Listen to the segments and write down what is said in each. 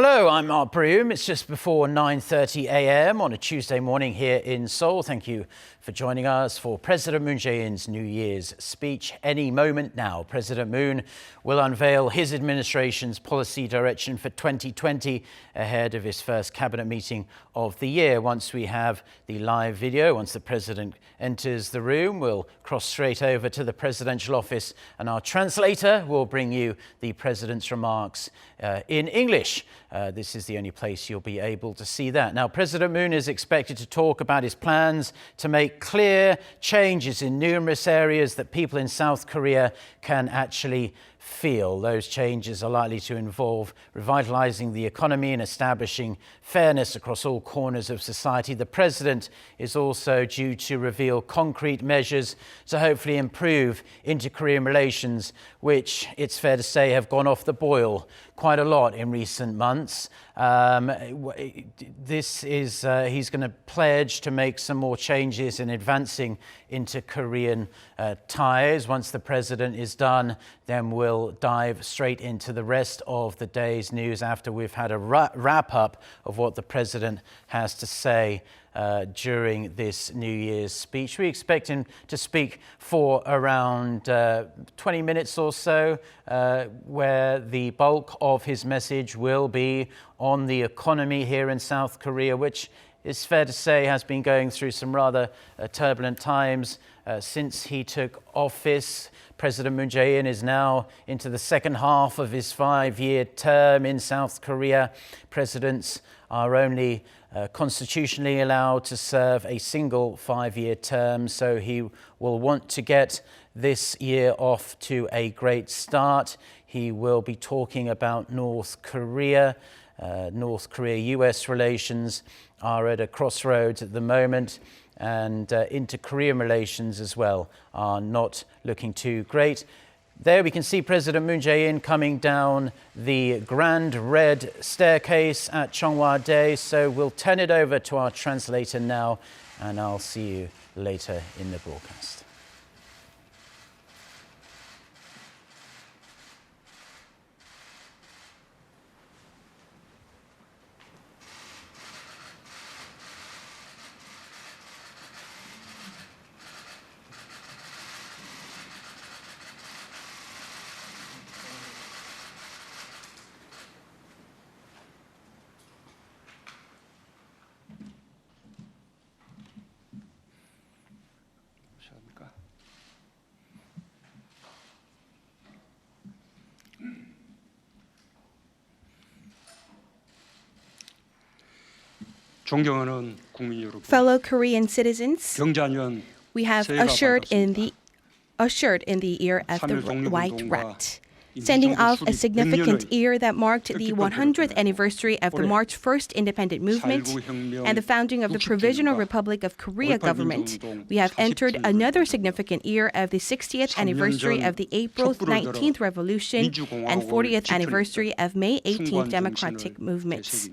Hello, I'm Mark Broome. It's just before 9:30 a.m. on a Tuesday morning here in Seoul. Thank you for joining us for President Moon Jae-in's New Year's speech. Any moment now, President Moon will unveil his administration's policy direction for 2020 ahead of his first cabinet meeting of the year. Once we have the live video, once the president enters the room, we'll cross straight over to the presidential office and our translator will bring you the president's remarks in English. This is the only place you'll be able to see that. Now, President Moon is expected to talk about his plans to make clear changes in numerous areas that people in South Korea can actually feel. Those changes are likely to involve revitalizing the economy and establishing fairness across all corners of society. The president is also due to reveal concrete measures to hopefully improve inter-Korean relations, which it's fair to say have gone off the boil quite a lot in recent months. He's going to pledge to make some more changes in advancing inter-Korean ties. Once the president is done, then we'll dive straight into the rest of the day's news after we've had a wrap-up of what the president has to say during this New Year's speech. We expect him to speak for around 20 minutes or so, where the bulk of his message will be on the economy here in South Korea, which it's fair to say has been going through some rather turbulent times since he took office. President Moon Jae-in is now into the second half of his 5-year term in South Korea. Presidents are only constitutionally allowed to serve a single 5-year term, so he will want to get this year off to a great start. He will be talking about North Korea. North Korea-US relations are at a crossroads at the moment, and inter-Korean relations as well are not looking too great. There we can see President Moon Jae-in coming down the grand red staircase at Cheongwa-dae. So we'll turn it over to our translator now, and I'll see you later in the broadcast. Fellow Korean citizens, we have ushered in the year of the White Rat, sending off a significant year that marked the 100th anniversary of the March 1st independent movement and the founding of the Provisional Republic of Korea government. We have entered another significant year of the 60th anniversary of the April 19th revolution and 40th anniversary of May 18th democratic movements.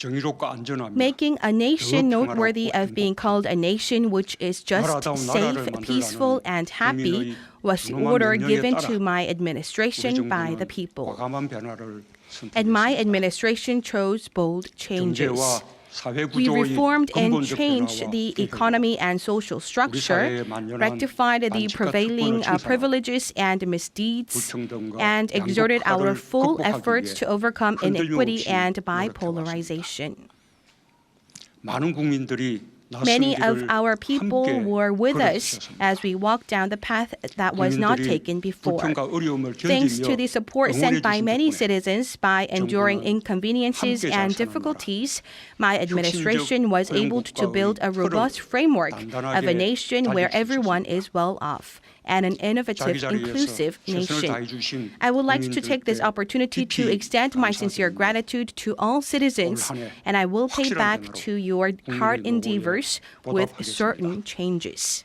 Making a nation noteworthy of being called a nation which is just safe, peaceful, and happy was the order given to my administration by the people. And my administration chose bold changes. We reformed and changed the economy and social structure, rectified the prevailing privileges and misdeeds, and exerted our full efforts to overcome inequity and bipolarization. Many of our people were with us as we walked down the path that was not taken before. Thanks to the support sent by many citizens by enduring inconveniences and difficulties, my administration was able to build a robust framework of a nation where everyone is well off and an innovative, inclusive nation. I would like to take this opportunity to extend my sincere gratitude to all citizens, and I will pay back to your hard endeavors with certain changes.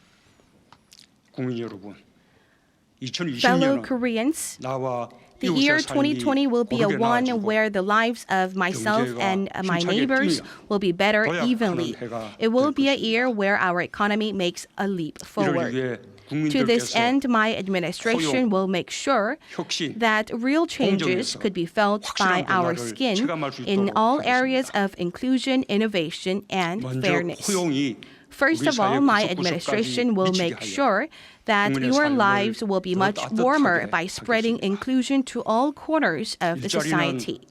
Fellow Koreans, the year 2020 will be a one where the lives of myself and my neighbors will be better evenly. It will be a year where our economy makes a leap forward. To this end, my administration will make sure that real changes could be felt by our skin in all areas of inclusion, innovation, and fairness. First of all, my administration will make sure that your lives will be much warmer by spreading inclusion to all corners of the society.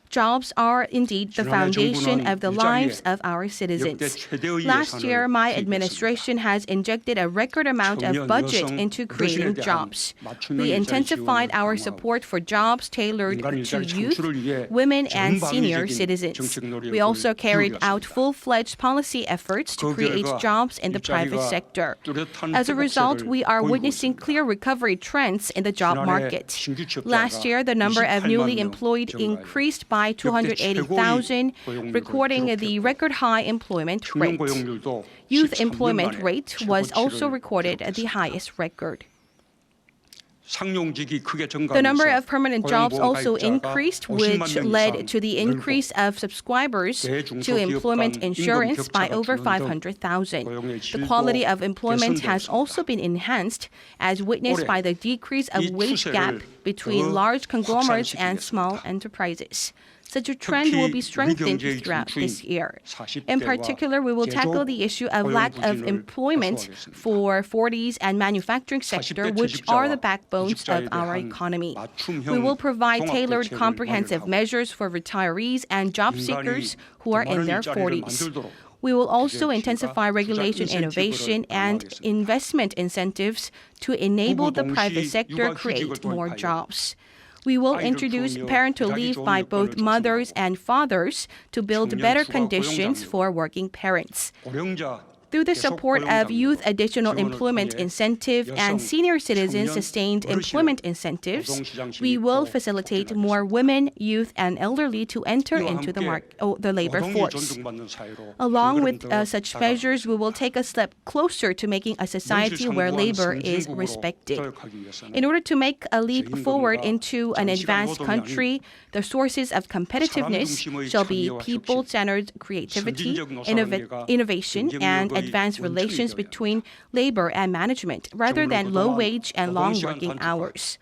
Jobs are indeed the foundation of the lives of our citizens. Last year, my administration has injected a record amount of budget into creating jobs. We intensified our support for jobs tailored to youth, women, and senior citizens. We also carried out full-fledged policy efforts to create jobs in the private sector. As a result, we are witnessing clear recovery trends in the job market. Last year, the number of newly employed increased by 280,000, recording the record high employment rate. Youth employment rate was also recorded at the highest record. The number of permanent jobs also increased, which led to the increase of subscribers to employment insurance by over 500,000. The quality of employment has also been enhanced, as witnessed by the decrease of wage gap between large conglomerates and small enterprises. Such a trend will be strengthened throughout this year. In particular, we will tackle the issue of lack of employment for 40s and manufacturing sector, which are the backbones of our economy. We will provide tailored comprehensive measures for retirees and job seekers who are in their 40s. We will also intensify regulation innovation and investment incentives to enable the private sector create more jobs. We will introduce parental leave by both mothers and fathers to build better conditions for working parents. Through the support of youth additional employment incentive and senior citizens sustained employment incentives, we will facilitate more women, youth, and elderly to enter into the labor force. Along with such measures, we will take a step closer to making a society where labor is respected. In order to make a leap forward into an advanced country, the sources of competitiveness shall be people-centered creativity, innovation, and advanced relations between labor and management, rather than low wage and long working hours.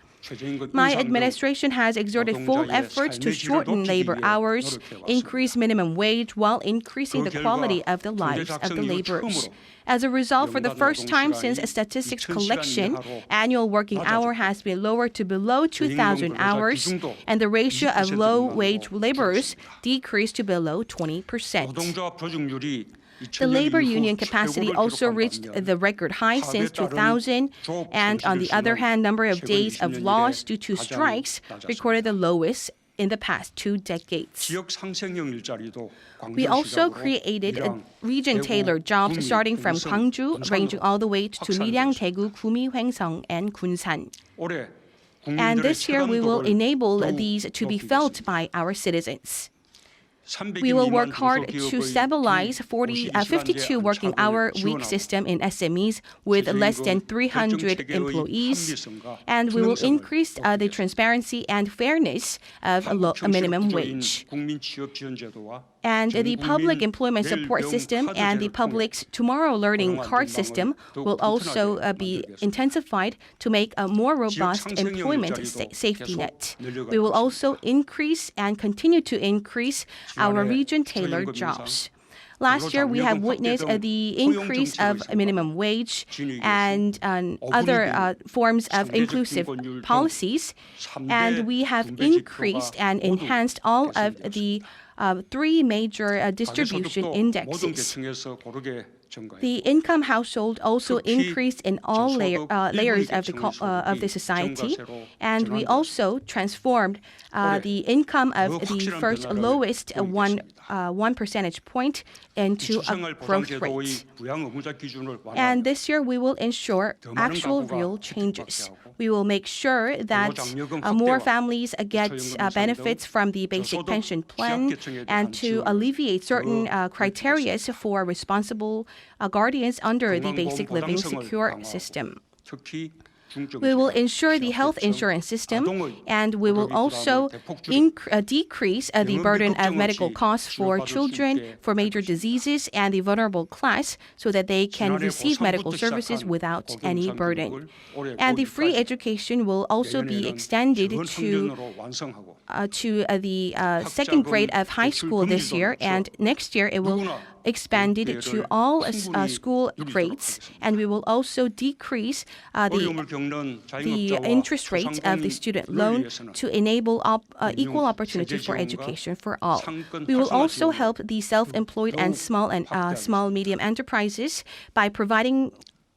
My administration has exerted full efforts to shorten labor hours, increase minimum wage, while increasing the quality of the lives of the laborers. As a result, for the first time since statistics collection, annual working hour has been lowered to below 2,000 hours, and the ratio of low-wage laborers decreased to below 20%. The labor union capacity also reached the record high since 2000, and on the other hand, number of days of loss due to strikes recorded the lowest in the past 2 decades. We also created region-tailored jobs starting from Gwangju, ranging all the way to Miryang, Daegu, Gumi, Hwangsong, and Kunsan. And this year, we will enable these to be felt by our citizens. We will work hard to stabilize 52 working hour week system in SMEs with less than 300 employees, and we will increase the transparency and fairness of a minimum wage. And the public employment support system and the public's tomorrow learning card system will also be intensified to make a more robust employment safety net. We will also increase and continue to increase our region-tailored jobs. Last year, we have witnessed the increase of minimum wage and other forms of inclusive policies, and we have increased and enhanced all of the 3 major distribution indexes. The income household also increased in all layers of the society, and we also transformed the income of the first lowest 1 percentage point into a growth rate. And this year, we will ensure actual real changes. We will make sure that more families get benefits from the basic pension plan, and to alleviate certain criteria for responsible guardians under the basic living secure system. We will ensure the health insurance system, and we will also decrease the burden of medical costs for children, for major diseases, and the vulnerable class so that they can receive medical services without any burden. And the free education will also be extended to the second grade of high school this year, and next year it will expanded to all school grades, and we will also decrease the interest rate of the student loan to enable equal opportunity for education for all. We will also help the self-employed and small medium enterprises by providing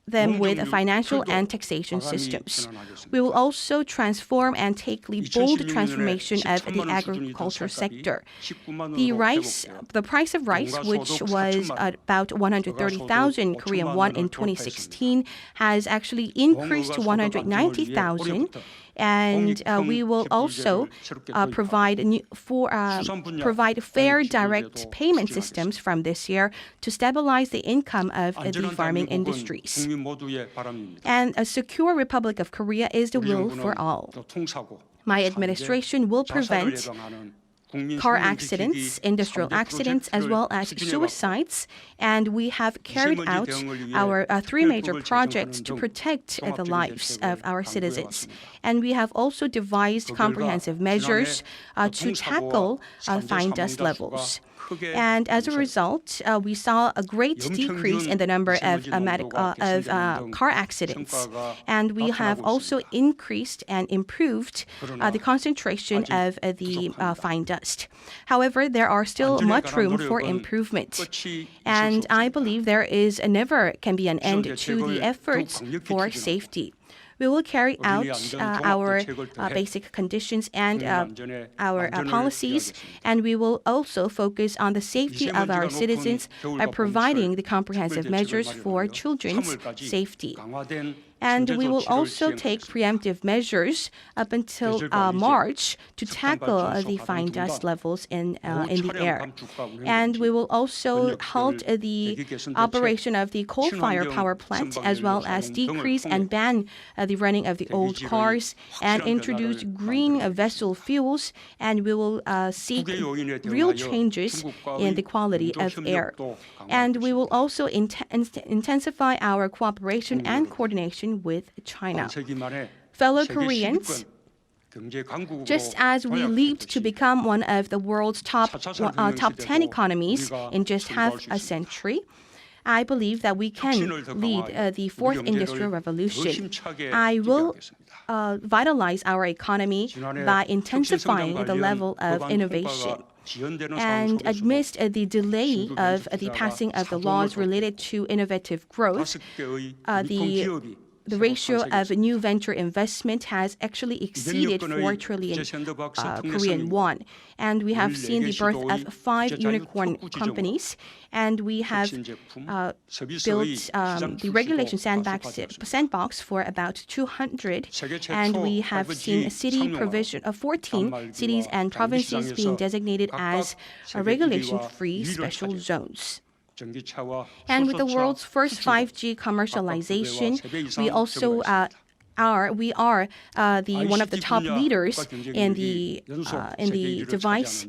them with financial and taxation systems. We will also transform and take the bold transformation of the agriculture sector. The price of rice, which was about 130,000 Korean won in 2016, has actually increased to 190,000. And we will also provide fair direct payment systems from this year to stabilize the income of the farming industries. And a secure Republic of Korea is the will for all. My administration will prevent car accidents, industrial accidents, as well as suicides, and we have carried out our three major projects to protect the lives of our citizens. And we have also devised comprehensive measures to tackle fine dust levels. And as a result, we saw a great decrease in the number of car accidents. And we have also increased and improved the concentration of the fine dust. However, there are still much room for improvement. And I believe there is never can be an end to the efforts for safety. We will carry out our basic conditions and our policies, and we will also focus on the safety of our citizens by providing the comprehensive measures for children's safety. And we will also take preemptive measures up until March to tackle the fine dust levels in the air. And we will also halt the operation of the coal-fired power plant, as well as decrease and ban the running of the old cars, and introduce green vessel fuels, and we will seek real changes in the quality of air. And we will also intensify our cooperation and coordination with China. Fellow Koreans, just as we leaped to become one of the world's top 10 economies in just half a century, I believe that we can lead the fourth industrial revolution. I will vitalize our economy by intensifying the level of innovation. And amidst the delay of the passing of the laws related to innovative growth, the ratio of new venture investment has actually exceeded 4 trillion Korean won. And we have seen the birth of 5 unicorn companies. And we have built the regulation sandbox for about 200. And we have seen city provision of 14 cities and provinces being designated as regulation-free special zones. And with the world's first 5G commercialization, we also are one of the top leaders in the device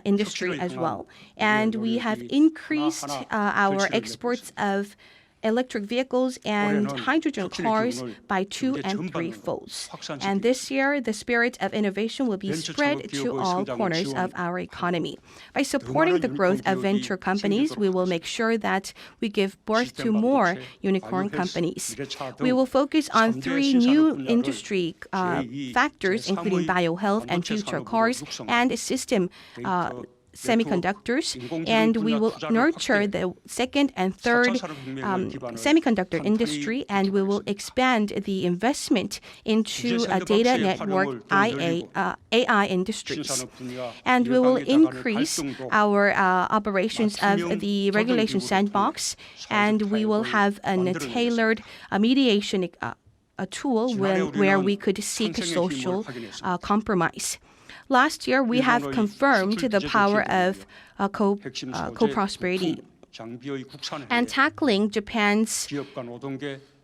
industry as well. And we have increased our exports of electric vehicles and hydrogen cars by 2 and 3 folds. And this year, the spirit of innovation will be spread to all corners of our economy. By supporting the growth of venture companies, we will make sure that we give birth to more unicorn companies. We will focus on 3 new industry factors, including biohealth and future cars and system semiconductors, and we will nurture the second and third semiconductor industry, and we will expand the investment into data network AI industries. And we will increase our operations of the regulation sandbox, and we will have a tailored mediation tool where we could seek social compromise. Last year, we have confirmed the power of co-prosperity and tackling Japan's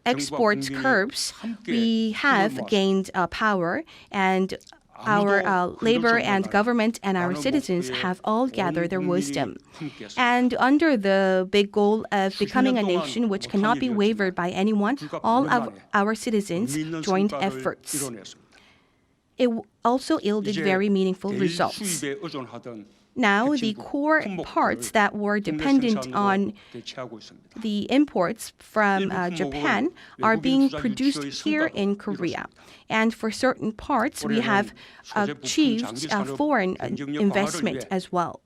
export curbs, we have gained power, and our labor and government and our citizens have all gathered their wisdom. And under the big goal of becoming a nation which cannot be wavered by anyone, all of our citizens joined efforts. It also yielded very meaningful results. Now, the core parts that were dependent on the imports from Japan are being produced here in Korea. And for certain parts, we have achieved foreign investment as well.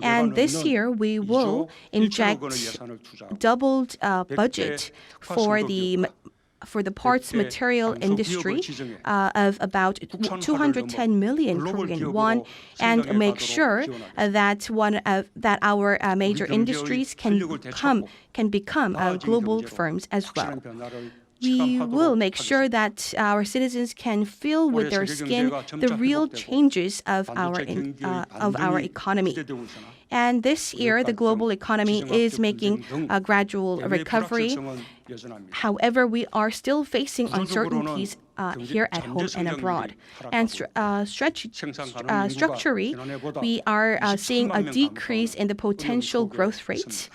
And this year, we will inject doubled budget for the parts material industry of about 210 million Korean won, and make sure that our major industries can become global firms as well. We will make sure that our citizens can feel with their skin the real changes of our economy. And this year, the global economy is making a gradual recovery. However, we are still facing uncertainties here at home and abroad. And structurally, we are seeing a decrease in the potential growth rates.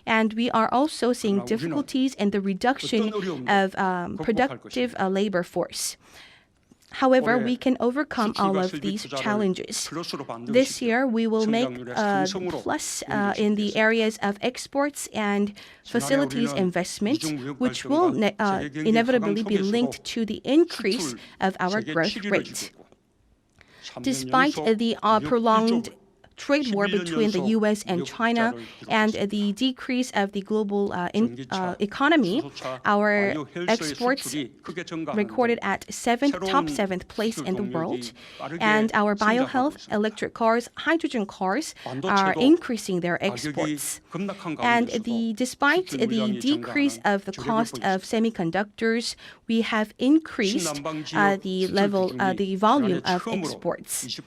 And we are also seeing difficulties in the reduction of productive labor force. However, we can overcome all of these challenges. This year, we will make a plus in the areas of exports and facilities investment, which will inevitably be linked to the increase of our growth rate. Despite the prolonged trade war between the U.S. and China and the decrease of the global economy, our exports recorded at top 7th place in the world. And our biohealth, electric cars, hydrogen cars are increasing their exports. And despite the decrease of the cost of semiconductors, we have increased the volume of exports.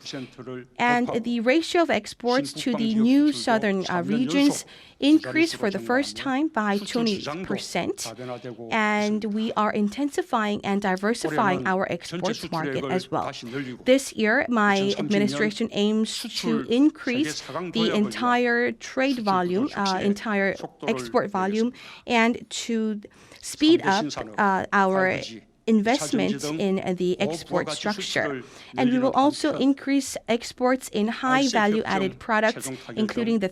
And the ratio of exports to the new southern regions increased for the first time by 20%. And we are intensifying and diversifying our exports market as well. This year, my administration aims to increase the entire trade volume, entire export volume, and to speed up our investment in the export structure. And we will also increase exports in high value-added products, including the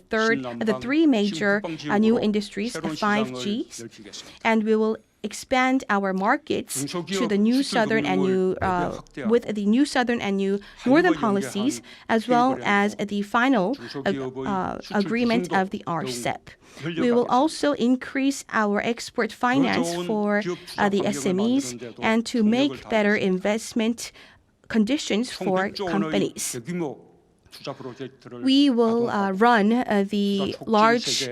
three major new industries, 5Gs. And we will expand our markets to the new southern and new with the new southern and new northern policies, as well as the final agreement of the RCEP. We will also increase our export finance for the SMEs and to make better investment conditions for companies. We will run the large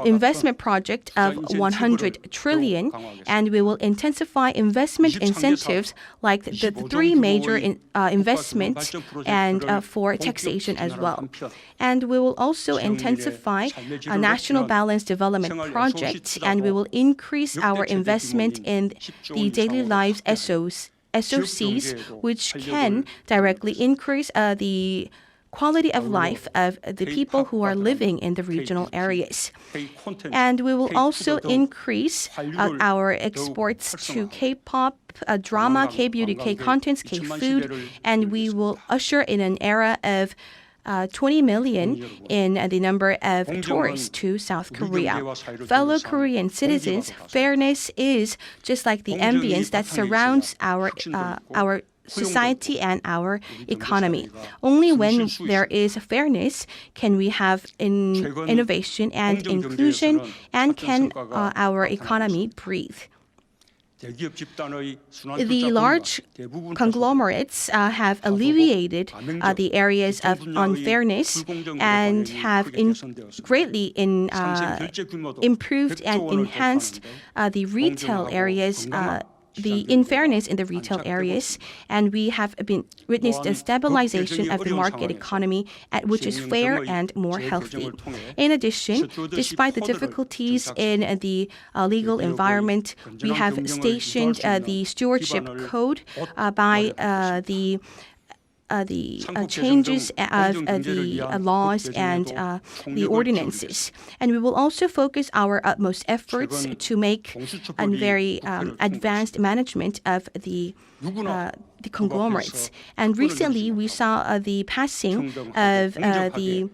investment project of 100 trillion, and we will intensify investment incentives like the three major investments and for taxation as well. And we will also intensify a national balanced development project, and we will increase our investment in the daily lives SOCs, which can directly increase the quality of life of the people who are living in the regional areas. And we will also increase our exports to K-pop, drama, K-beauty, K-contents, K-food, and we will usher in an era of 20 million in the number of tourists to South Korea. Fellow Korean citizens, fairness is just like the ambience that surrounds our society and our economy. Only when there is fairness can we have innovation and inclusion, and can our economy breathe. The large conglomerates have alleviated the areas of unfairness and have greatly improved and enhanced the retail areas fairness in the retail areas, and we have witnessed a stabilization of the market economy, which is fair and more healthy. In addition, despite the difficulties in the legal environment, we have stationed the stewardship code by the changes of the laws and the ordinances. And we will also focus our utmost efforts to make a very advanced management of the conglomerates. And recently, we saw the passing of the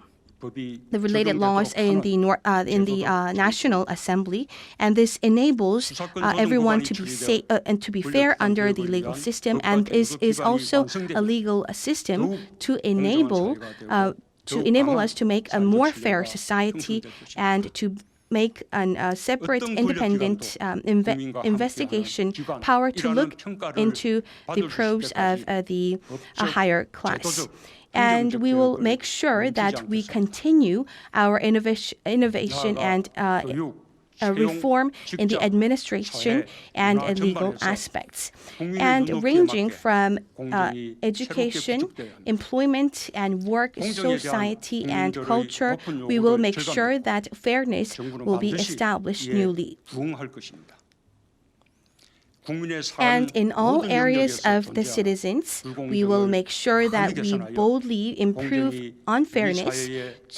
related laws in the National Assembly, and this enables everyone to be safe and to be fair under the legal system, and is also a legal system to enable us to make a more fair society and to make a separate, independent investigation power to look into the pros of the higher class. And we will make sure that we continue our innovation and reform in the administration and legal aspects. And ranging from education, employment and work, society and culture, we will make sure that fairness will be established newly. And in all areas of the citizens, we will make sure that we boldly improve on fairness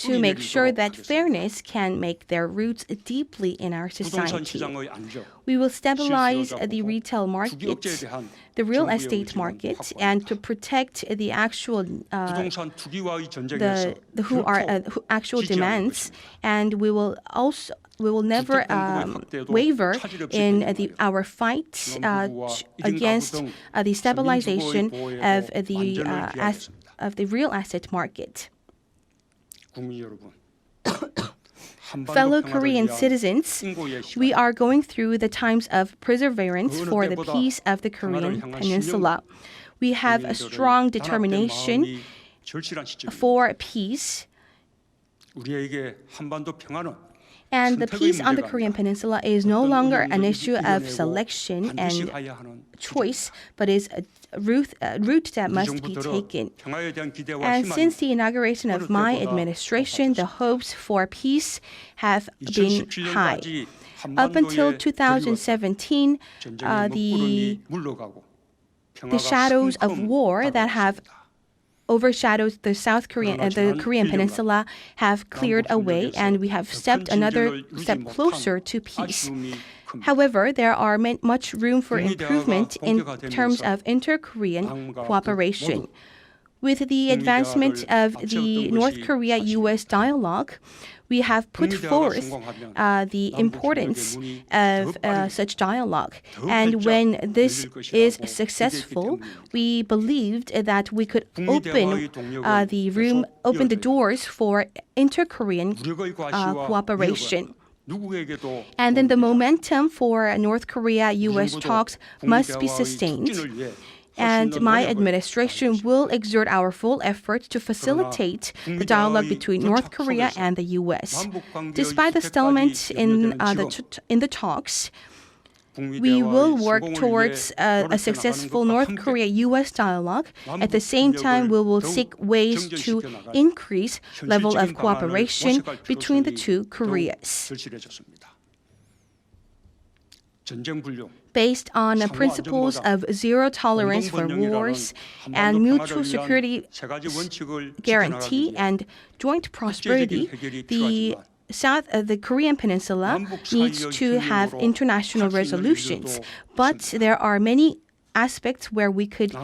to make sure that fairness can make their roots deeply in our society. We will stabilize the retail market, the real estate market, and to protect the actual actual demands. And we will never waver in our fight against the stabilization of the real asset market. Fellow Korean citizens, we are going through the times of perseverance for the peace of the Korean Peninsula. We have a strong determination for peace. And the peace on the Korean Peninsula is no longer an issue of selection and choice, but is a route that must be taken. And since the inauguration of my administration, the hopes for peace have been high. Up until 2017, the shadows of war that have overshadowed the Korean Peninsula have cleared away, and we have stepped another step closer to peace. However, there are much room for improvement in terms of inter-Korean cooperation. With the advancement of the North Korea-US dialogue, we have put forth the importance of such dialogue. And when this is successful, we believed that we could open the doors for inter-Korean cooperation. And then the momentum for North Korea-US talks must be sustained. And my administration will exert our full effort to facilitate the dialogue between North Korea and the U.S. Despite the stalemate in the talks, we will work towards a successful North Korea-U.S. dialogue. At the same time, we will seek ways to increase level of cooperation between the two Koreas. Based on principles of zero tolerance for wars and mutual security guarantee and joint prosperity, the Korean Peninsula needs to have international resolutions. But there are many aspects where we could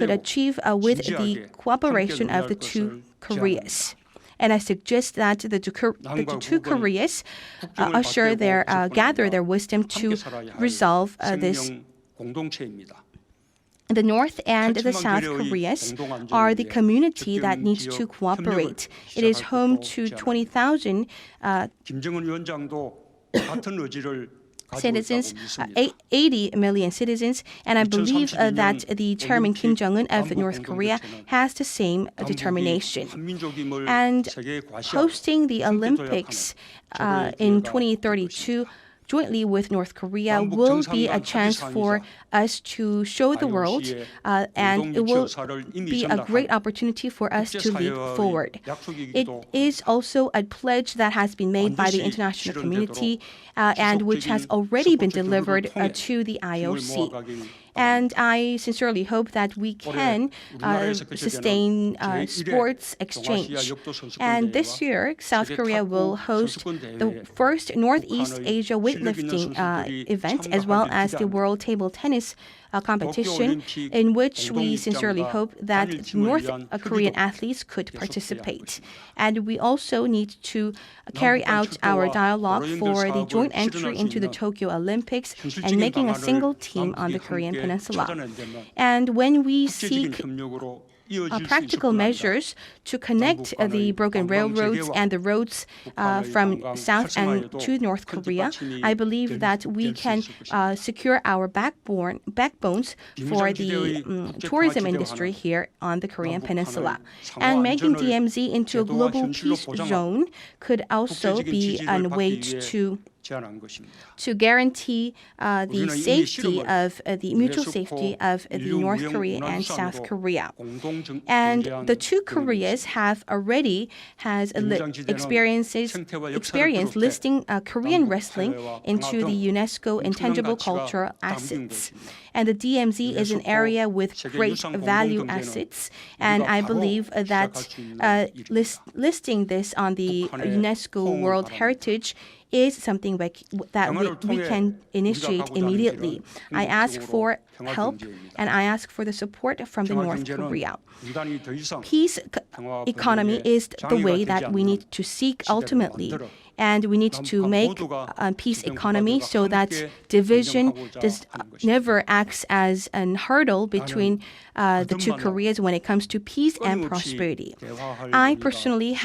achieve with the cooperation of the two Koreas. And I suggest that the two Koreas gather their wisdom to resolve this. The North and the South Koreas are the community that needs to cooperate. It is home to 20,000 citizens, 80 million citizens, and I believe that the Chairman Kim Jong-un of North Korea has the same determination. And hosting the Olympics in 2032 jointly with North Korea will be a chance for us to show the world, and it will be a great opportunity for us to lead forward. It is also a pledge that has been made by the international community and which has already been delivered to the IOC. And I sincerely hope that we can sustain sports exchange. And this year, South Korea will host the first Northeast Asia weightlifting event, as well as the World Table Tennis competition, in which we sincerely hope that North Korean athletes could participate. And we also need to carry out our dialogue for the joint entry into the Tokyo Olympics and making a single team on the Korean Peninsula. And when we seek practical measures to connect the broken railroads and the roads from South and to North Korea, I believe that we can secure our backbones for the tourism industry here on the Korean Peninsula. And making DMZ into a global peace zone could also be a way to guarantee the safety of the mutual safety of the North Korea and South Korea. And the two Koreas have already experienced listing Korean wrestling into the UNESCO Intangible Cultural Assets. And the DMZ is an area with great value assets, and I believe that listing this on the UNESCO World Heritage is something that we can initiate immediately. I ask for help and I ask for the support from the North Korea. Peace economy is the way that we need to seek ultimately. And we need to make a peace economy so that division never acts as a hurdle between the two Koreas when it comes to peace and prosperity. I personally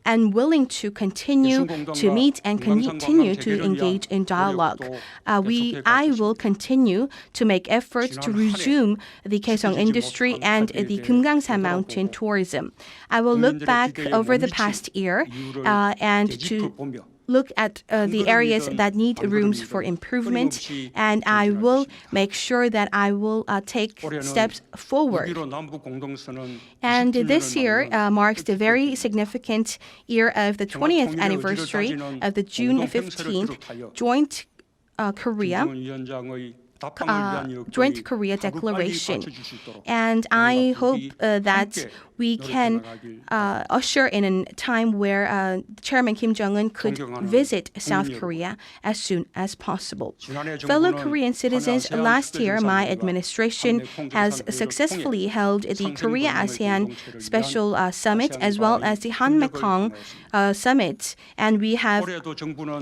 am willing to continue to meet and continue to engage in dialogue. I will continue to make efforts to resume the Kaesong industry and the Kumgangsan Mountain tourism. I will look back over the past year and to look at the areas that need rooms for improvement, and I will make sure that I will take steps forward. And this year marks the very significant year of the 20th anniversary of the June 15th Joint Korea Declaration. And I hope that we can usher in a time where Chairman Kim Jong-un could visit South Korea as soon as possible. Fellow Korean citizens, last year my administration has successfully held the Korea-ASEAN Special Summit as well as the Han-Mekong Summit, and we have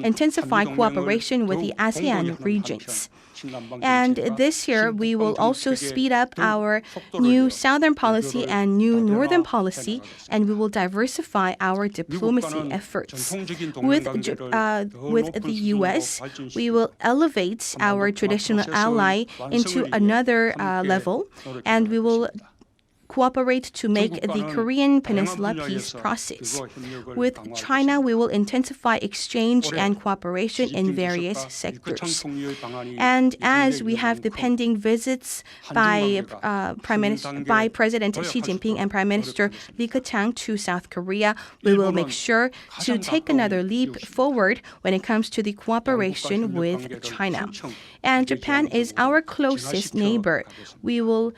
intensified cooperation with the ASEAN regions. And this year, we will also speed up our new Southern policy and new Northern policy, and we will diversify our diplomacy efforts. With the U.S., we will elevate our traditional ally into another level, and we will cooperate to make the Korean Peninsula peace process. With China, we will intensify exchange and cooperation in various sectors. And as we have the pending visits by President Xi Jinping and Prime Minister Li Keqiang to South Korea, we will make sure to take another leap forward when it comes to the cooperation with China. And Japan is our closest neighbor. We will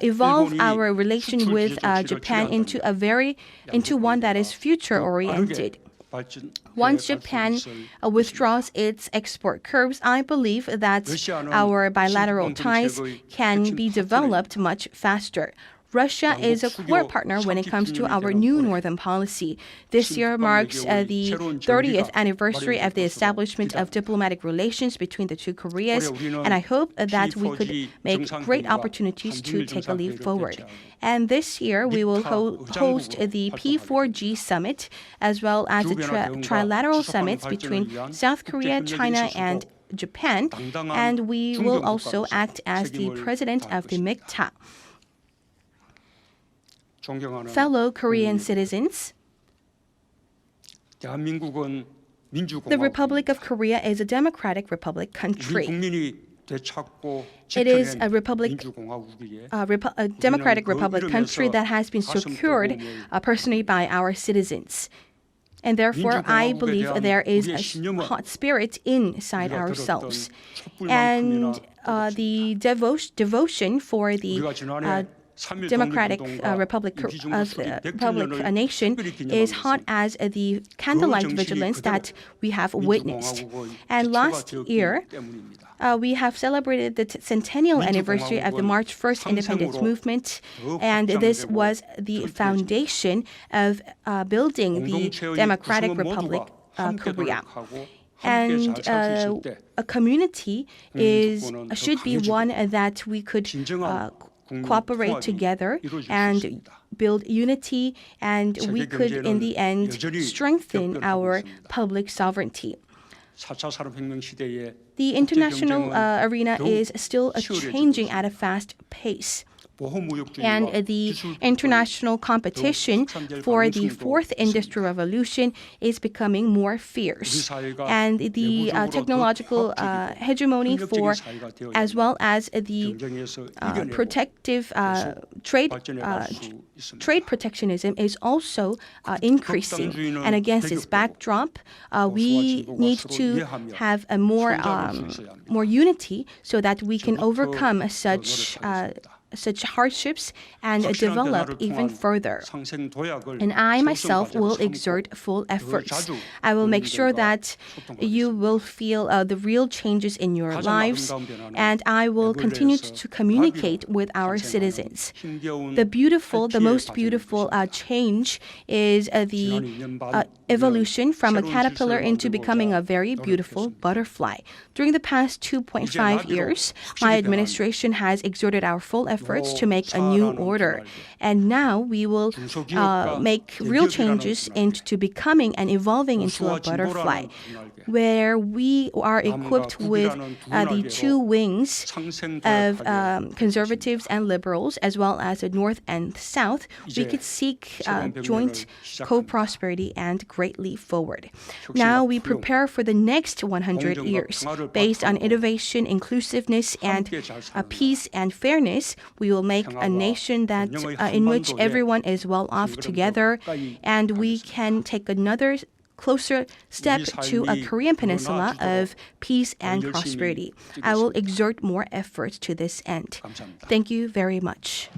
evolve our relation with Japan into one that is future-oriented. Once Japan withdraws its export curbs, I believe that our bilateral ties can be developed much faster. Russia is a core partner when it comes to our new northern policy. This year marks the 30th anniversary of the establishment of diplomatic relations between the two Koreas, and I hope that we could make great opportunities to take a leap forward. And this year, we will host the P4G summit, as well as the trilateral summits between South Korea, China, and Japan, and we will also act as the president of the MICTA. Fellow Korean citizens, The Republic of Korea is a democratic republic country. It is a democratic republic country that has been secured personally by our citizens. And therefore, I believe there is a hot spirit inside ourselves. And the devotion for the democratic republic nation is hot as the candlelight vigilance that we have witnessed. And last year, we have celebrated the centennial anniversary of the March 1st independence movement, and this was the foundation of building the democratic republic Korea. And a community should be one that we could cooperate together and build unity, and we could, in the end, strengthen our public sovereignty. The international arena is still changing at a fast pace. And the international competition for the fourth industrial revolution is becoming more fierce. And the technological hegemony as well as the protective trade protectionism is also increasing. And against this backdrop, we need to have a more unity so that we can overcome such hardships and develop even further. And I myself will exert full efforts. I will make sure that you will feel the real changes in your lives, and I will continue to communicate with our citizens. The most beautiful change is the evolution from a caterpillar into becoming a very beautiful butterfly. During the past 2.5 years, my administration has exerted our full efforts to make a new order. And now we will make real changes into becoming and evolving into a butterfly, where we are equipped with the two wings of conservatives and liberals, as well as the North and South. We could seek joint co-prosperity and greatly forward. Now we prepare for the next 100 years. Based on innovation, inclusiveness, and peace and fairness, we will make a nation that in which everyone is well off together, and we can take another closer step to a Korean peninsula of peace and prosperity. I will exert more efforts to this end. Thank you very much.